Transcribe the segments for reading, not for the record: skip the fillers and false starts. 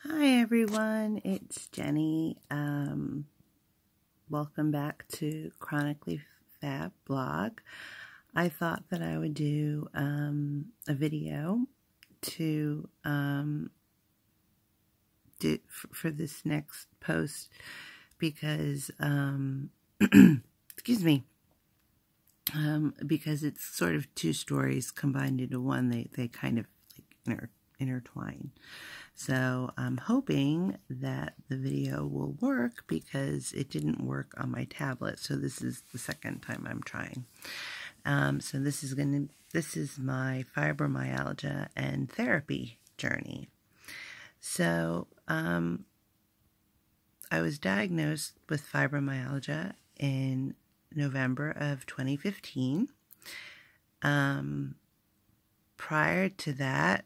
Hi everyone, it's Jenny. Welcome back to Chronically Fab blog. I thought that I would do a video to do for this next post because excuse me, because it's sort of two stories combined into one. They kind of like intertwine. So I'm hoping that the video will work because it didn't work on my tablet. So this is the second time I'm trying. So this is my fibromyalgia and therapy journey. So I was diagnosed with fibromyalgia in November of 2015. Prior to that,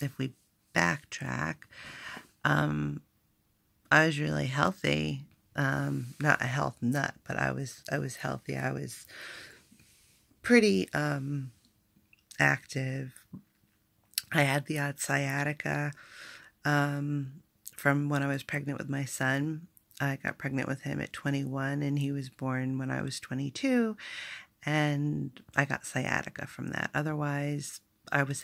if we backtrack, I was really healthy. Not a health nut, but I was healthy. I was pretty active. I had the odd sciatica from when I was pregnant with my son. I got pregnant with him at 21 and he was born when I was 22, and I got sciatica from that. Otherwise, I was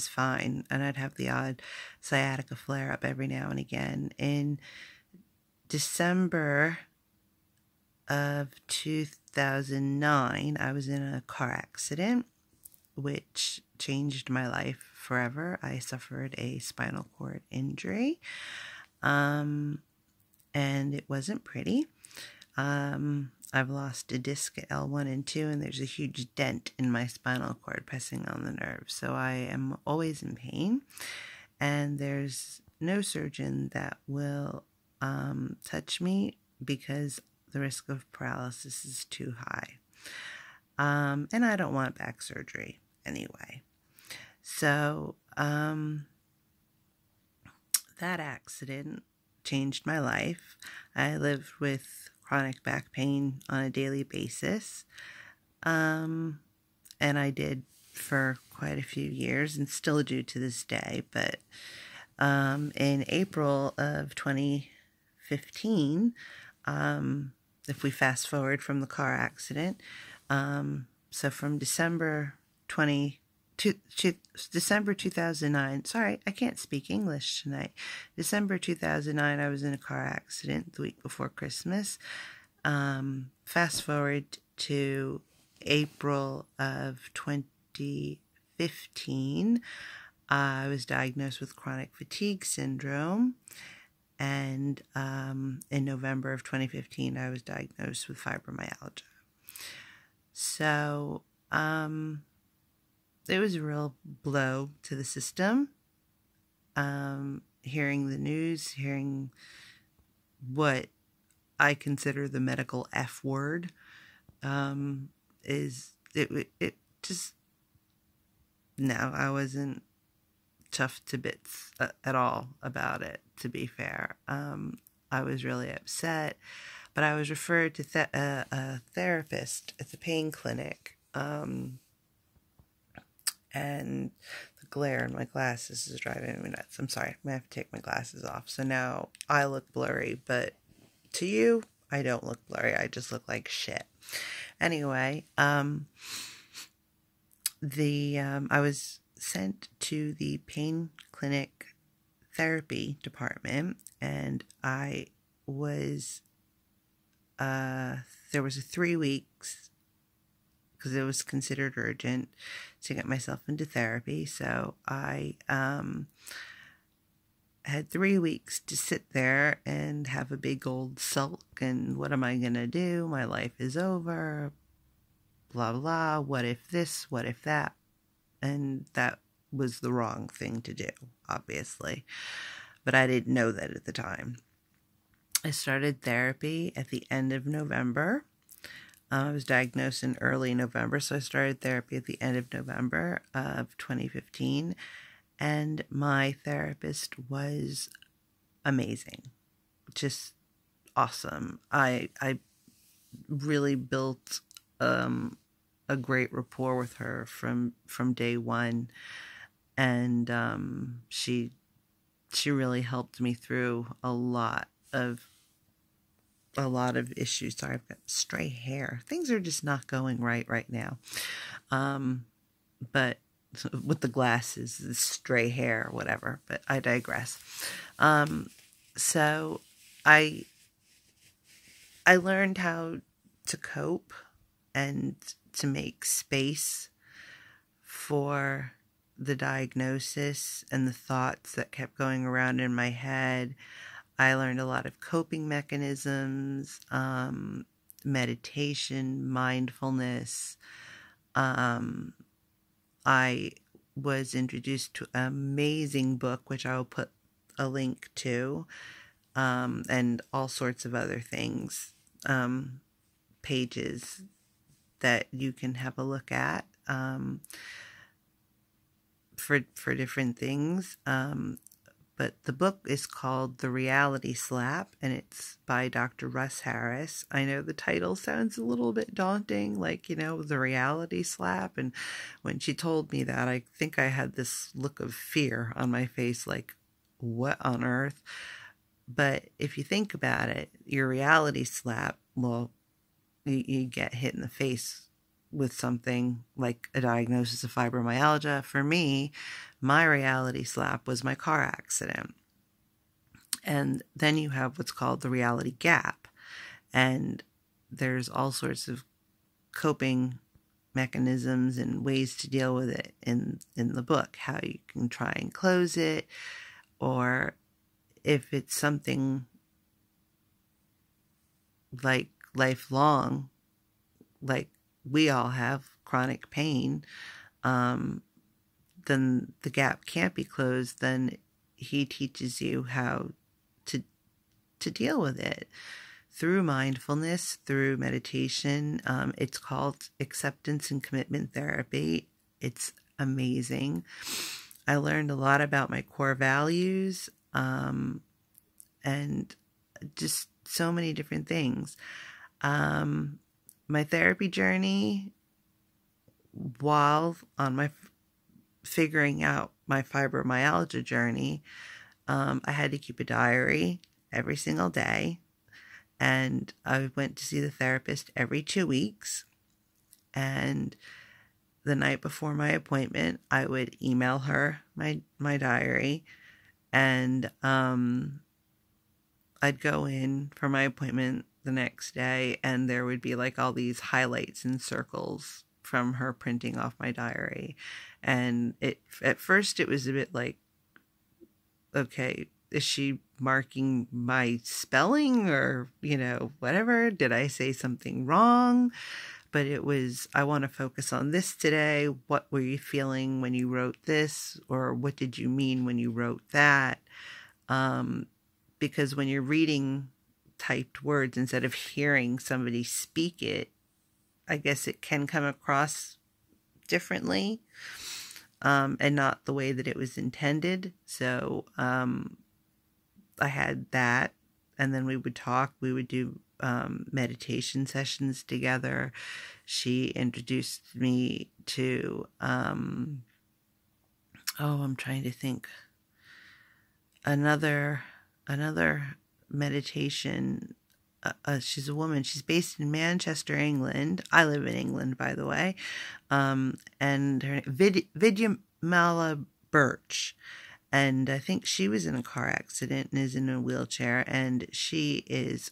fine, and I'd have the odd sciatica flare up every now and again. In December of 2009, I was in a car accident, which changed my life forever. I suffered a spinal cord injury, and it wasn't pretty. I've lost a disc at L1 and 2, and there's a huge dent in my spinal cord pressing on the nerve. So I am always in pain, and there's no surgeon that will touch me because the risk of paralysis is too high. And I don't want back surgery anyway. So that accident changed my life. I lived with chronic back pain on a daily basis, and I did for quite a few years and still do to this day. But in April of 2015, if we fast forward from the car accident, so from December 2009, sorry, I can't speak English tonight. December 2009, I was in a car accident the week before Christmas. Fast forward to April of 2015, I was diagnosed with chronic fatigue syndrome. And in November of 2015, I was diagnosed with fibromyalgia. So, it was a real blow to the system. Hearing the news, hearing what I consider the medical F word, it just, no, I wasn't chuffed to bits at all about it, to be fair. I was really upset, but I was referred to a therapist at the pain clinic, and the glare in my glasses is driving me nuts. I'm sorry, I'm going to have to take my glasses off. So now I look blurry, but to you, I don't look blurry. I just look like shit. Anyway, I was sent to the pain clinic therapy department, and I was, there was a 3 weeks, because it was considered urgent to get myself into therapy. So I had 3 weeks to sit there and have a big old sulk and what am I going to do? My life is over, blah, blah. What if this? What if that? And that was the wrong thing to do, obviously. But I didn't know that at the time. I started therapy at the end of November. I was diagnosed in early November, so I started therapy at the end of November of 2015, and my therapist was amazing, just awesome. I really built a great rapport with her from day one, and she she really helped me through a lot of issues. Sorry, I've got stray hair. Things are just not going right now. But with the glasses, the stray hair, whatever. But I digress. So I learned how to cope and to make space for the diagnosis and the thoughts that kept going around in my head. I learned a lot of coping mechanisms, meditation, mindfulness. I was introduced to an amazing book, which I will put a link to, and all sorts of other things, pages that you can have a look at for different things. But the book is called The Reality Slap, and it's by Dr. Russ Harris. I know the title sounds a little bit daunting, like, The Reality Slap. And when she told me that, I think I had this look of fear on my face, like, what on earth? But if you think about it, your reality slap, well, you get hit in the face with something like a diagnosis of fibromyalgia. For me, my reality slap was my car accident. And then you have what's called the reality gap. And there's all sorts of coping mechanisms and ways to deal with it in the book, how you can try and close it, or if it's something like lifelong, like we all have chronic pain, then the gap can't be closed. Then he teaches you how to deal with it through mindfulness, through meditation. It's called acceptance and commitment therapy. It's amazing. I learned a lot about my core values, and just so many different things. My therapy journey, while on my figuring out my fibromyalgia journey, I had to keep a diary every single day, and I went to see the therapist every 2 weeks. And the night before my appointment, I would email her my diary, and I'd go in for my appointment the next day, and there would be like all these highlights and circles from her printing off my diary. And at first it was a bit like, okay, is she marking my spelling or, whatever? Did I say something wrong? But it was, I want to focus on this today. What were you feeling when you wrote this? Or what did you mean when you wrote that? Because when you're reading typed words instead of hearing somebody speak it, I guess it can come across differently, and not the way that it was intended. So I had that, and then we would talk. We would do meditation sessions together. She introduced me to I'm trying to think, another meditation. She's a woman. She's based in Manchester, England. I live in England, by the way. And her Vidyamala Birch. And I think she was in a car accident and is in a wheelchair. And she is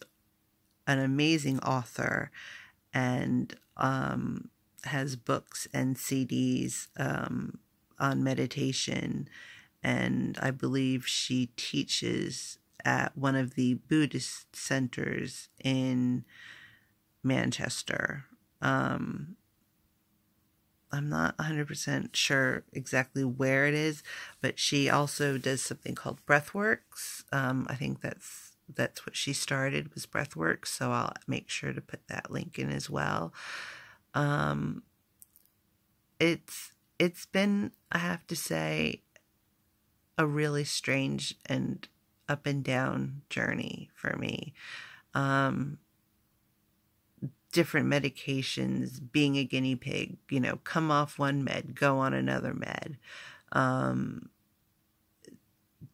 an amazing author, and has books and CDs on meditation. And I believe she teaches at one of the Buddhist centers in Manchester. I'm not 100% sure exactly where it is, but she also does something called Breathworks. I think that's what she started, was Breathworks, so I'll make sure to put that link in as well. It's been, I have to say, a really strange and up and down journey for me. Different medications, being a guinea pig, come off one med, go on another med.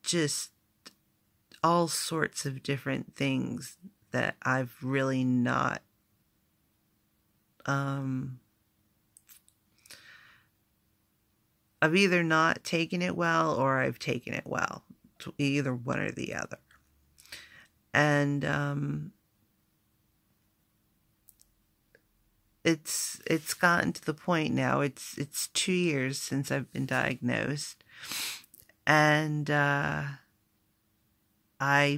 Just all sorts of different things that I've really not I've either not taken it well or I've taken it well, either one or the other. And it's gotten to the point now, it's 2 years since I've been diagnosed, and I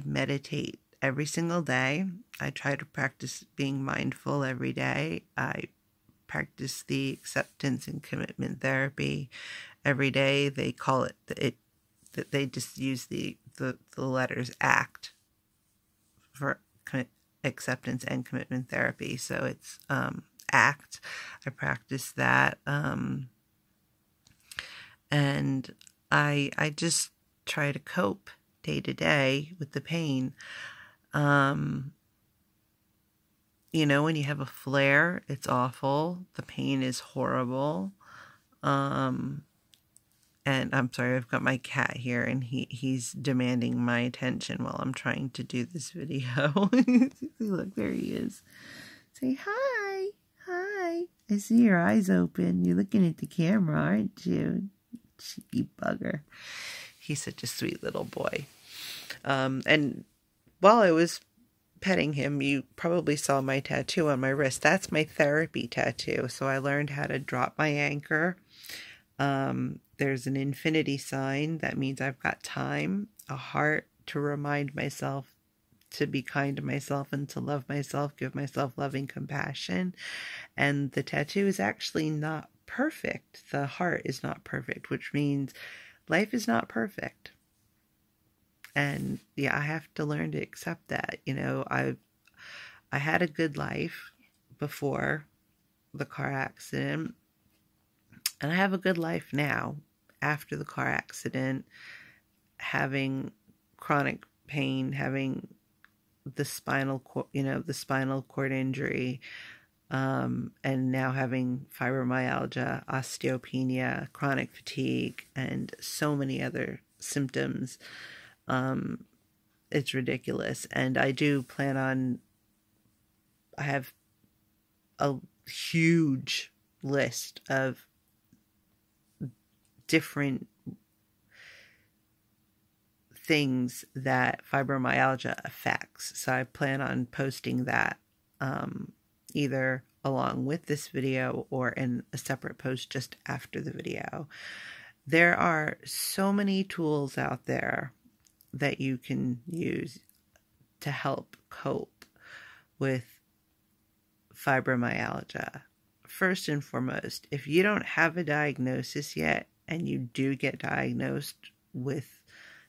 meditate every single day. I try to practice being mindful every day. I practice the acceptance and commitment therapy every day. They call it that they just use the letters ACT for acceptance and commitment therapy. So it's ACT. I practice that, and I just try to cope day to day with the pain. You know, when you have a flare, it's awful. The pain is horrible. And I'm sorry, I've got my cat here, and he's demanding my attention while I'm trying to do this video. Look, there he is. Say hi. Hi. I see your eyes open. You're looking at the camera, aren't you? Cheeky bugger. He's such a sweet little boy. And while I was petting him, you probably saw my tattoo on my wrist. That's my therapy tattoo. So I learned how to drop my anchor. There's an infinity sign. That means I've got time, a heart to remind myself to be kind to myself and to love myself, give myself loving compassion. And the tattoo is actually not perfect. The heart is not perfect, which means life is not perfect. And yeah, I have to learn to accept that. You know, I had a good life before the car accident, and I have a good life now after the car accident, having chronic pain, having the spinal cord injury, and now having fibromyalgia, osteopenia, chronic fatigue, and so many other symptoms. It's ridiculous. And I do plan on, I have a huge list of different things that fibromyalgia affects. So I plan on posting that either along with this video or in a separate post just after the video. There are so many tools out there that you can use to help cope with fibromyalgia. First and foremost, if you don't have a diagnosis yet and you do get diagnosed with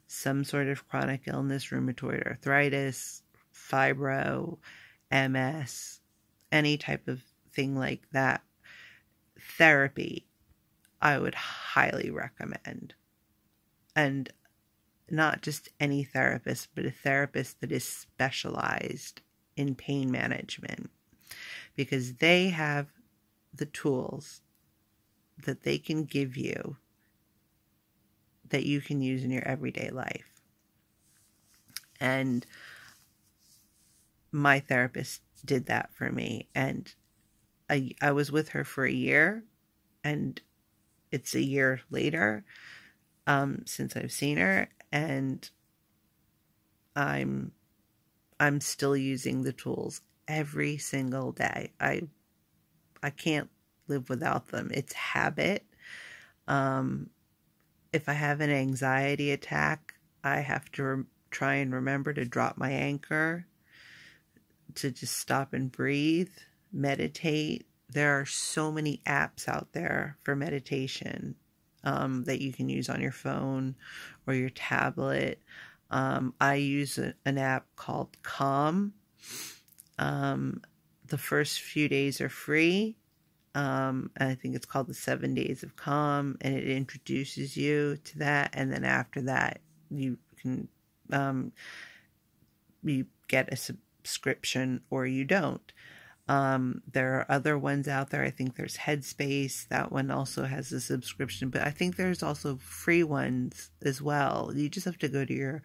some sort of chronic illness, rheumatoid arthritis, fibro, MS, any type of thing like that, therapy, I would highly recommend. And not just any therapist, but a therapist that is specialized in pain management, because they have the tools that they can give you that you can use in your everyday life. And my therapist did that for me, and I was with her for a year, and it's a year later since I've seen her, and I'm still using the tools every single day. I can't live without them. It's habit. If I have an anxiety attack, I have to try and remember to drop my anchor, to just stop and breathe, meditate. There are so many apps out there for meditation that you can use on your phone or your tablet. I use an app called Calm. The first few days are free. And I think it's called the 7 Days of Calm, and it introduces you to that. And then after that, you can, you get a subscription or you don't. There are other ones out there. I think there's Headspace. That one also has a subscription, but I think there's also free ones as well. You just have to go to your,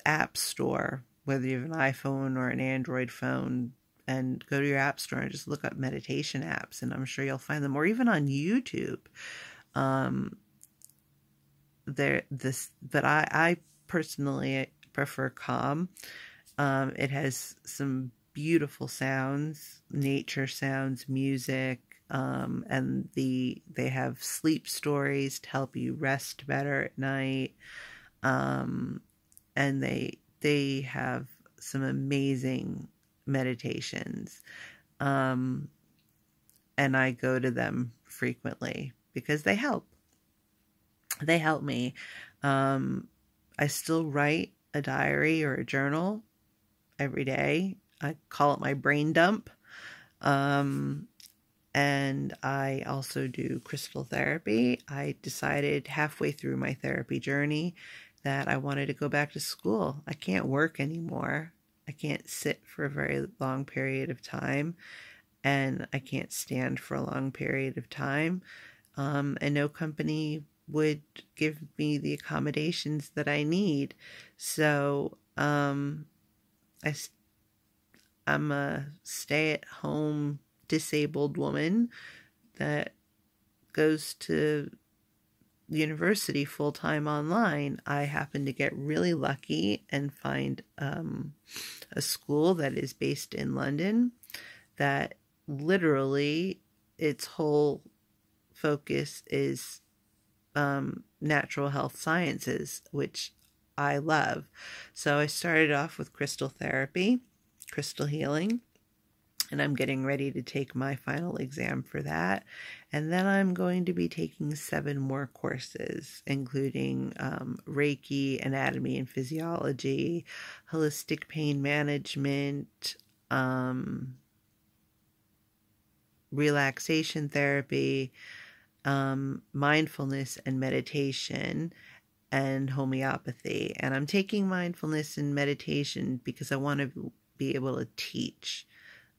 app store, whether you have an iPhone or an Android phone, and go to your app store and just look up meditation apps, and I'm sure you'll find them, or even on YouTube. But I personally prefer Calm. It has some beautiful sounds, nature sounds, music, and they have sleep stories to help you rest better at night. And they have some amazing meditations. And I go to them frequently because they help. They help me. I still write a diary or a journal every day. I call it my brain dump. And I also do crystal therapy. I decided halfway through my therapy journey that I wanted to go back to school. I can't work anymore. I can't sit for a very long period of time, and I can't stand for a long period of time. And no company would give me the accommodations that I need. So I'm a stay-at-home disabled woman that goes to university full-time online. I happen to get really lucky and find a school that is based in London that literally its whole focus is natural health sciences, which I love. So I started off with crystal therapy, crystal healing, and I'm getting ready to take my final exam for that. And then I'm going to be taking 7 more courses, including Reiki, anatomy and physiology, holistic pain management, relaxation therapy, mindfulness and meditation, and homeopathy. And I'm taking mindfulness and meditation because I want to be able to teach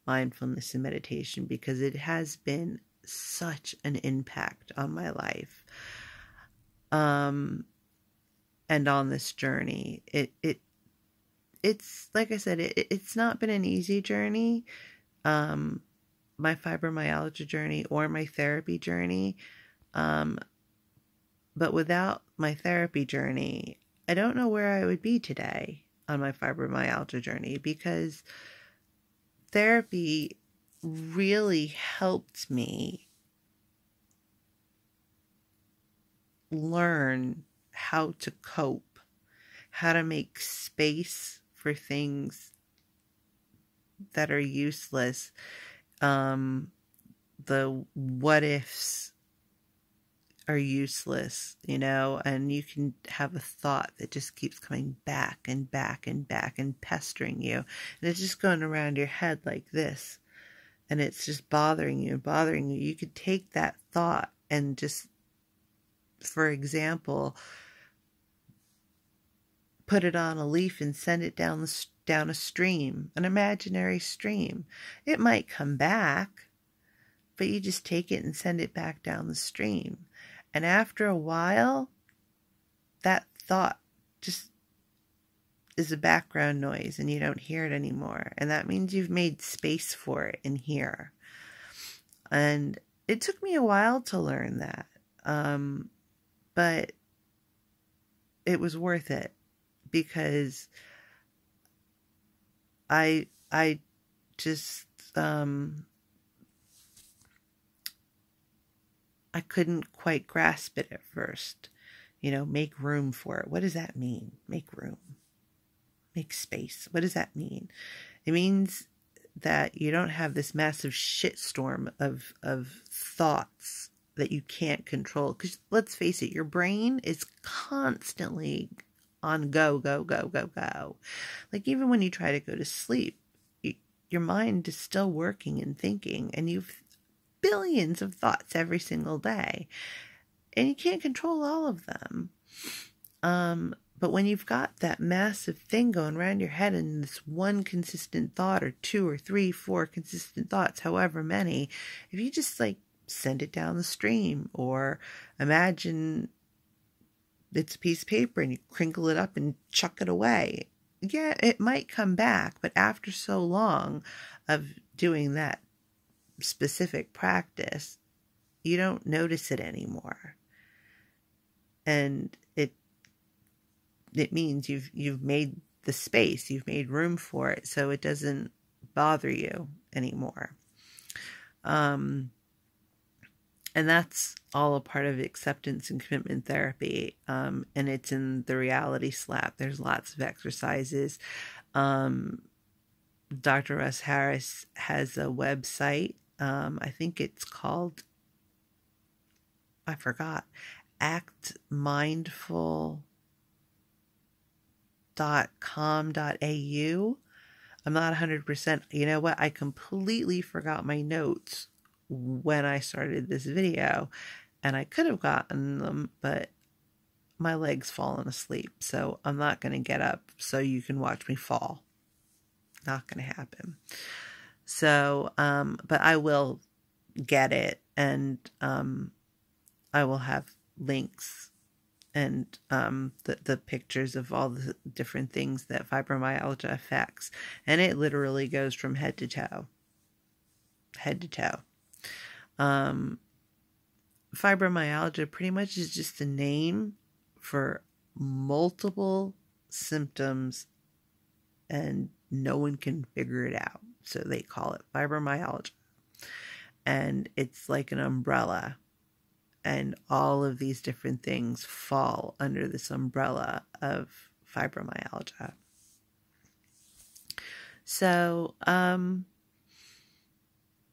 mindfulness and meditation, because it has been such an impact on my life. And on this journey, it's like I said, it's not been an easy journey. My fibromyalgia journey or my therapy journey. But without my therapy journey, I don't know where I would be today on my fibromyalgia journey, because therapy really helped me learn how to cope, how to make space for things that are useless. The what ifs are useless, and you can have a thought that just keeps coming back and back and back and pestering you. And it's just going around your head like this. And it's just bothering you and bothering you. You could take that thought and just, for example, put it on a leaf and send it down a stream, an imaginary stream. It might come back, but you just take it and send it back down the stream. And after a while, that thought just is a background noise and you don't hear it anymore. And that means you've made space for it in here. And it took me a while to learn that. But it was worth it, because I just, I couldn't quite grasp it at first. Make room for it. What does that mean? Make room. Make space. What does that mean? It means that you don't have this massive shitstorm of thoughts that you can't control. Because let's face it, your brain is constantly on go. Like even when you try to go to sleep, your mind is still working and thinking, and you've billions of thoughts every single day, and you can't control all of them. But when you've got that massive thing going around your head, and this one consistent thought, or 2 or 3, 4 consistent thoughts, however many, if you just send it down the stream, or imagine it's a piece of paper and you crinkle it up and chuck it away. Yeah, it might come back, but after so long of doing that specific practice, you don't notice it anymore. And it means you've made the space, you've made room for it, so it doesn't bother you anymore. And that's all a part of acceptance and commitment therapy. And it's in the reality slap. There's lots of exercises. Dr. Russ Harris has a website. I think it's called, I forgot, actmindful.com.au. I'm not 100%. You know what? I completely forgot my notes when I started this video, and I could have gotten them, but my leg's fallen asleep, so I'm not going to get up so you can watch me fall. Not going to happen. So, but I will get it, and I will have links and the pictures of all the different things that fibromyalgia affects. And it literally goes from head to toe. Head to toe. Fibromyalgia pretty much is just a name for multiple symptoms, and no one can figure it out. So they call it fibromyalgia. And it's like an umbrella. And all of these different things fall under this umbrella of fibromyalgia. So,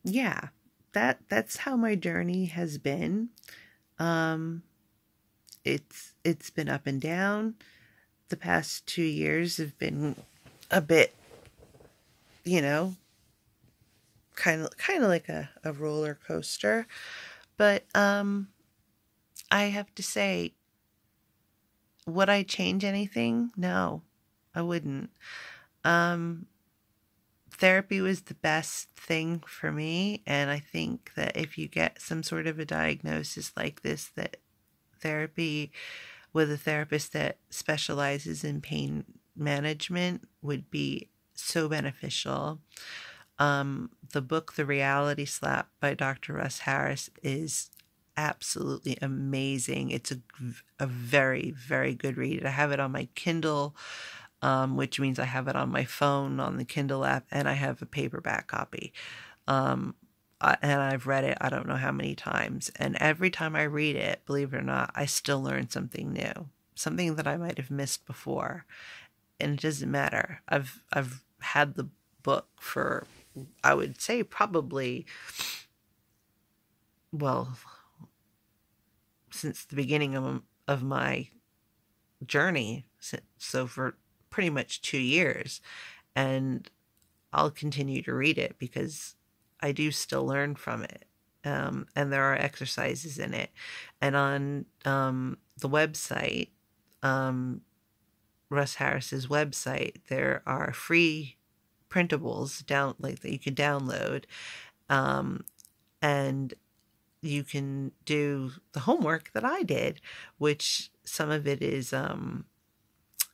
yeah, that's how my journey has been. It's been up and down. The past 2 years have been a bit, kind of like a roller coaster. But, I have to say, would I change anything? No, I wouldn't. Therapy was the best thing for me, and I think that if you get some sort of a diagnosis like this, that therapy with a therapist that specializes in pain management would be so beneficial. The book, The Reality Slap by Dr. Russ Harris, is absolutely amazing. It's a very, very good read. I have it on my Kindle, which means I have it on my phone, on the Kindle app, and I have a paperback copy. And I've read it, I don't know how many times. And every time I read it, believe it or not, I still learn something new, something that I might have missed before. And it doesn't matter. I've had the book for, I would say, probably, well, since the beginning of my journey, so for pretty much 2 years, and I'll continue to read it because I do still learn from it, and there are exercises in it. And on the website, Russ Harris's website, there are free printables that you can download, and you can do the homework that I did, which some of it is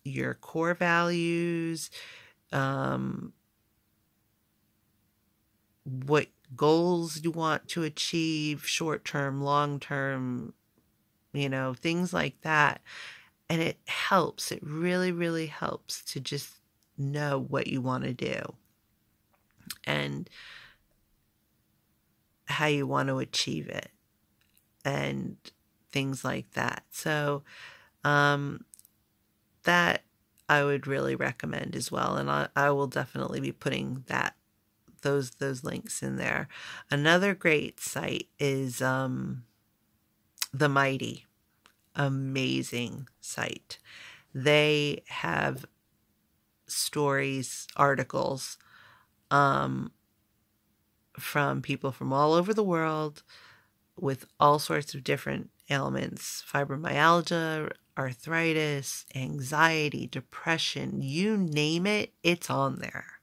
your core values, what goals you want to achieve, short-term, long-term, things like that. And it helps. It really, really helps to just know what you want to do and how you want to achieve it and things like that. So that I would really recommend as well. And I will definitely be putting those links in there. Another great site is The Mighty. Amazing site. They have stories, articles from people from all over the world with all sorts of different ailments: fibromyalgia, arthritis, anxiety, depression, you name it, it's on there.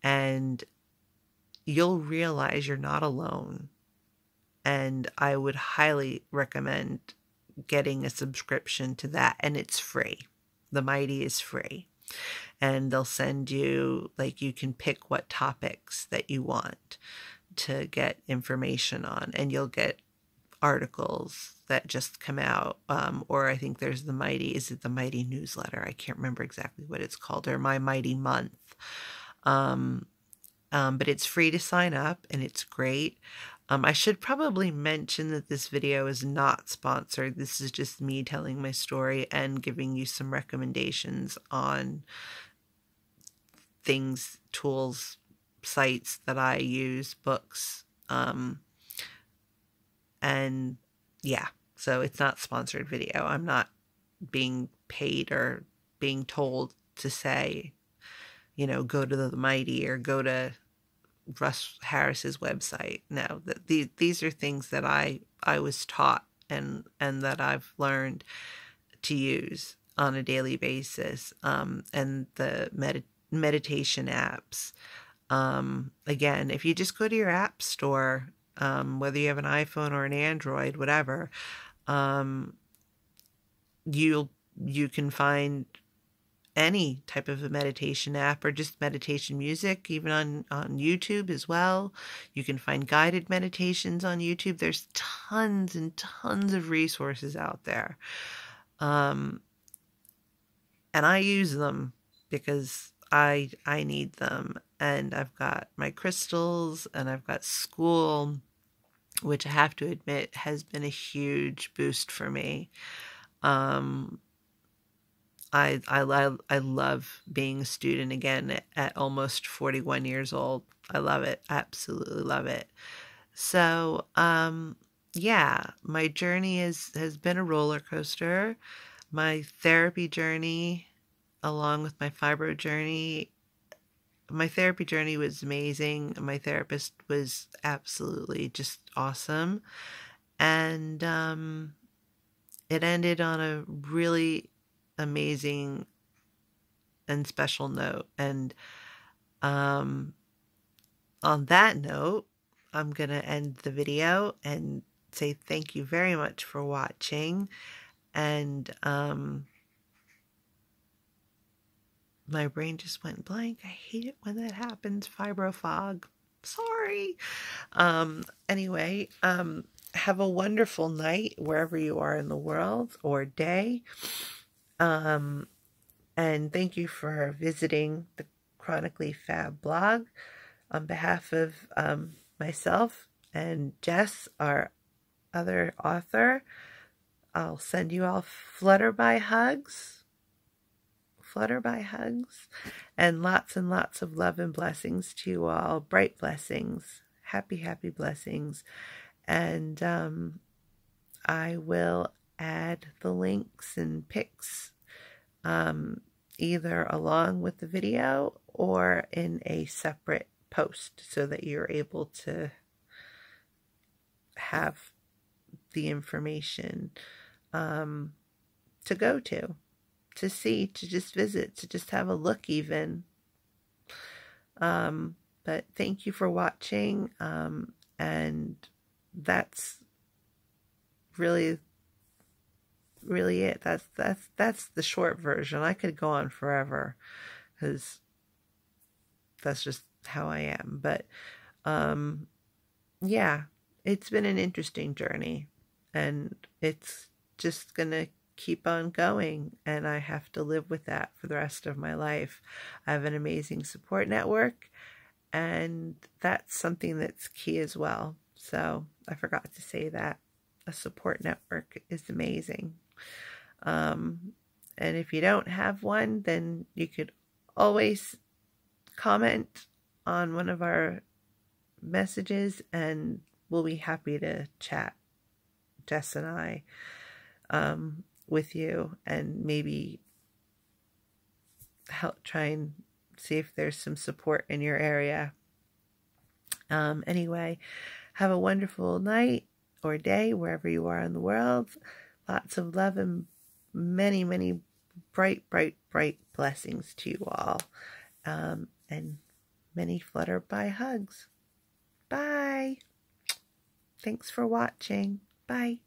And you'll realize you're not alone. And I would highly recommend getting a subscription to that, and it's free. The Mighty is free. And they'll send you, like, you can pick what topics that you want to get information on, and you'll get articles that just come out, or I think there's the Mighty, is it the Mighty newsletter? I can't remember exactly what it's called, or My Mighty Month. But it's free to sign up, and it's great. I should probably mention that this video is not sponsored. This is just me telling my story and giving you some recommendations on things, tools, sites that I use, books, and yeah, so it's not sponsored video. I'm not being paid or being told to say, you know, go to the Mighty or go to Russ Harris's website. No, these are things that I was taught and that I've learned to use on a daily basis. And the meditation apps. Again, if you just go to your app store, whether you have an iPhone or an Android, whatever, you can find any type of a meditation app, or just meditation music, even on YouTube as well. You can find guided meditations on YouTube. There's tons and tons of resources out there. And I use them because I need them. And I've got my crystals, and I've got school, which I have to admit has been a huge boost for me. I love being a student again at almost 41 years old. I love it. Absolutely love it. So, yeah, my journey has been a roller coaster. My therapy journey, along with my fibro journey, my therapy journey was amazing. My therapist was absolutely just awesome. And it ended on a really amazing and special note. And on that note, I'm going to end the video and say thank you very much for watching. And my brain just went blank. I hate it when that happens. Fibro fog. Sorry. Anyway, have a wonderful night wherever you are in the world, or day. And thank you for visiting the Chronically Fab blog. On behalf of myself and Jess, our other author, I'll send you all Flutterby hugs. Flutterby hugs. And lots of love and blessings to you all. Bright blessings. Happy, happy blessings. And I will add the links and pics either along with the video or in a separate post, so that you're able to have the information to go to see, to just visit, to just have a look even. But thank you for watching, and that's really it. That's the short version. I could go on forever because that's just how I am. But yeah, it's been an interesting journey, and it's just gonna keep on going, and I have to live with that for the rest of my life. I have an amazing support network, and that's something that's key as well. So I forgot to say that. A support network is amazing. And if you don't have one, then you could always comment on one of our messages, and we'll be happy to chat, Jess and I, with you, and maybe help try and see if there's some support in your area. Anyway, have a wonderful night or day wherever you are in the world. Lots of love and many, many bright blessings to you all. And many Flutterby hugs. Bye. Thanks for watching. Bye.